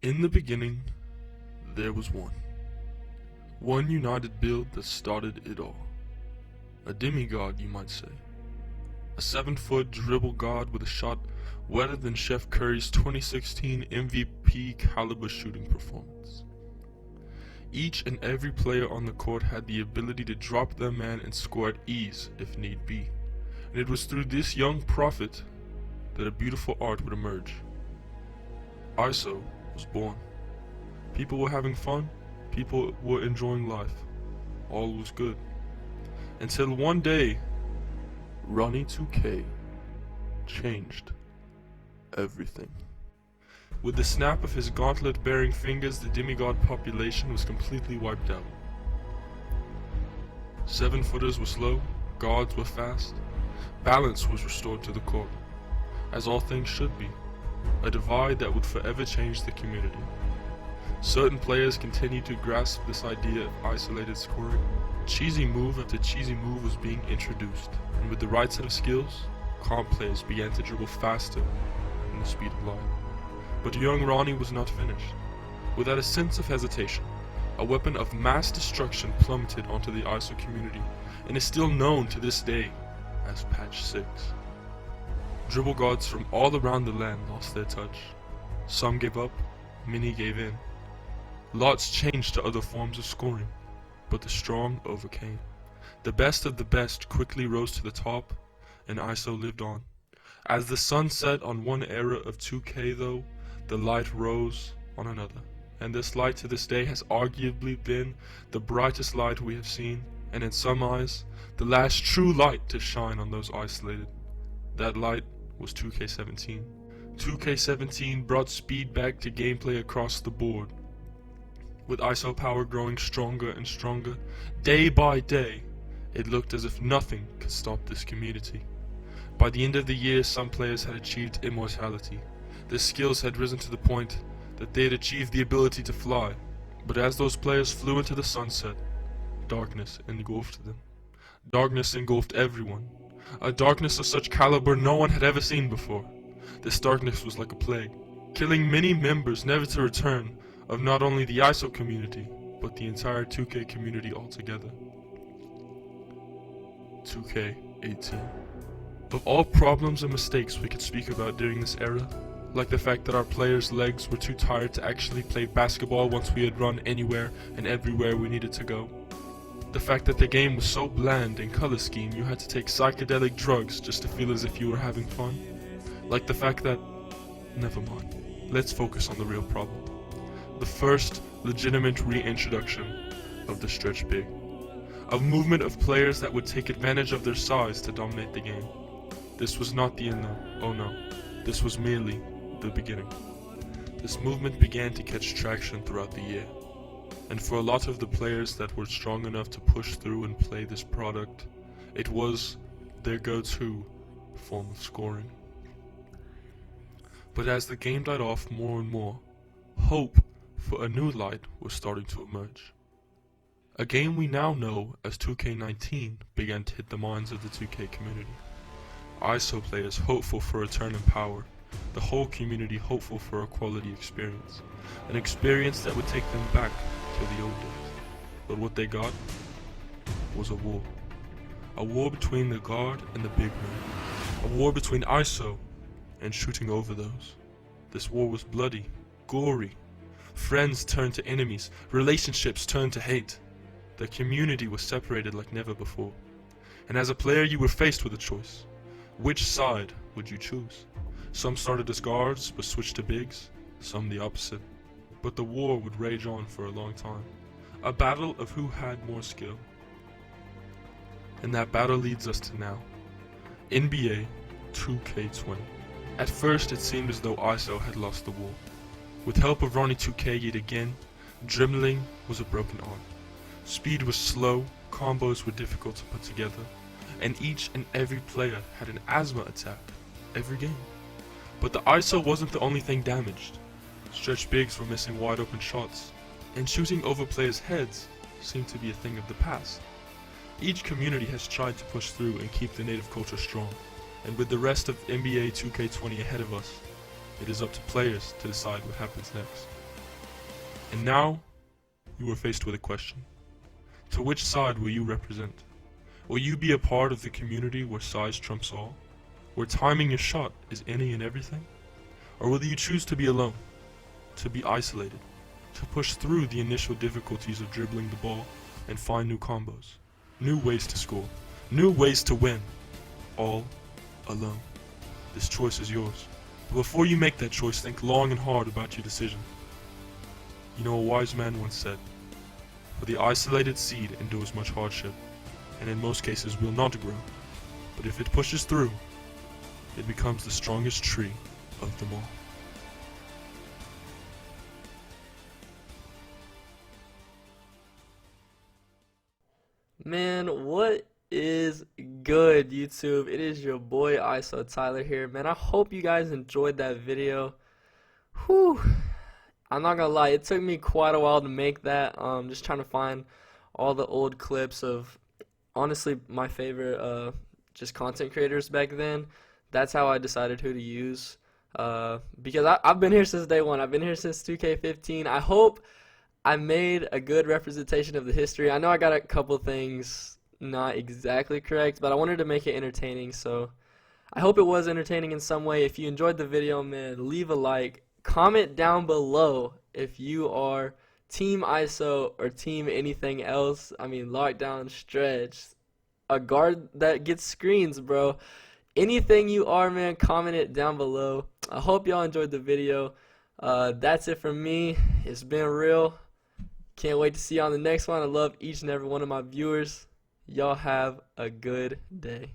In the beginning, there was one united build that started it all. A demigod, you might say. A 7-foot dribble god with a shot wetter than Chef Curry's 2016 MVP caliber shooting performance. Each and every player on the court had the ability to drop their man and score at ease if need be. And it was through this young prophet that a beautiful art would emerge. ISO was born. People were having fun, people were enjoying life. All was good. Until one day, Ronnie 2K changed everything. With the snap of his gauntlet-bearing fingers, the demigod population was completely wiped out. 7-footers were slow, guards were fast. Balance was restored to the court, as all things should be. A divide that would forever change the community. Certain players continued to grasp this idea of isolated scoring. Cheesy move after cheesy move was being introduced, and with the right set of skills, calm players began to dribble faster than the speed of light. But young Ronnie was not finished. Without a sense of hesitation, a weapon of mass destruction plummeted onto the ISO community, and is still known to this day as Patch 6. Dribble gods from all around the land lost their touch. Some gave up, many gave in. Lots changed to other forms of scoring, but the strong overcame. The best of the best quickly rose to the top, and ISO lived on. As the sun set on one era of 2K though, the light rose on another. And this light to this day has arguably been the brightest light we have seen, and in some eyes, the last true light to shine on those isolated. That light was 2K17. 2K17 brought speed back to gameplay across the board. With ISO power growing stronger and stronger, day by day, it looked as if nothing could stop this community. By the end of the year, some players had achieved immortality. Their skills had risen to the point that they had achieved the ability to fly. But as those players flew into the sunset, darkness engulfed them. Darkness engulfed everyone. A darkness of such caliber no one had ever seen before. This darkness was like a plague, killing many members never to return of not only the ISO community, but the entire 2K community altogether. 2K18. Of all problems and mistakes we could speak about during this era, like the fact that our players' legs were too tired to actually play basketball once we had run anywhere and everywhere we needed to go. The fact that the game was so bland in color scheme you had to take psychedelic drugs just to feel as if you were having fun. Like the fact that... never mind. Let's focus on the real problem. The first legitimate reintroduction of the stretch big. A movement of players that would take advantage of their size to dominate the game. This was not the end though, oh no. This was merely the beginning. This movement began to catch traction throughout the year. And for a lot of the players that were strong enough to push through and play this product, it was their go-to form of scoring. But as the game died off more and more, hope for a new light was starting to emerge. A game we now know as 2K19 began to hit the minds of the 2K community. ISO players hopeful for a turn in power, the whole community hopeful for a quality experience, an experience that would take them back to the old days. But what they got was a war. A war between the guard and the big man. A war between ISO and shooting over those. This war was bloody, gory. Friends turned to enemies, relationships turned to hate. The community was separated like never before. And as a player you were faced with a choice. Which side would you choose? Some started as guards but switched to bigs, some the opposite. But the war would rage on for a long time. A battle of who had more skill. And that battle leads us to now. NBA 2K20. At first it seemed as though ISO had lost the war. With help of Ronnie 2K yet again, dribbling was a broken art. Speed was slow, combos were difficult to put together, and each and every player had an asthma attack every game. But the ISO wasn't the only thing damaged. Stretch bigs were missing wide open shots, and shooting over players' heads seemed to be a thing of the past. Each community has tried to push through and keep the native culture strong, and with the rest of NBA 2K20 ahead of us, it is up to players to decide what happens next. And now, you are faced with a question. To which side will you represent? Will you be a part of the community where size trumps all? Where timing your shot is any and everything? Or will you choose to be alone? To be isolated? To push through the initial difficulties of dribbling the ball and find new combos? New ways to score? New ways to win? All alone. This choice is yours. But before you make that choice, think long and hard about your decision. You know, a wise man once said, "For the isolated seed endures much hardship, and in most cases will not grow. But if it pushes through, it becomes the strongest tree of them all." Man, what is good, YouTube? It is your boy ISO Tyler here. Man, I hope you guys enjoyed that video. Whew. I'm not gonna lie, it took me quite a while to make that. Just trying to find all the old clips of honestly my favorite just content creators back then. That's how I decided who to use. Because I've been here since day one. I've been here since 2K15. I hope I made a good representation of the history. I know I got a couple things not exactly correct, but I wanted to make it entertaining, so I hope it was entertaining in some way. If you enjoyed the video, man, leave a like. Comment down below if you are Team ISO or Team anything else. I mean, lockdown, stretch, a guard that gets screens, bro. Anything you are, man, comment it down below. I hope y'all enjoyed the video. That's it from me. It's been real. Can't wait to see you on the next one. I love each and every one of my viewers. Y'all have a good day.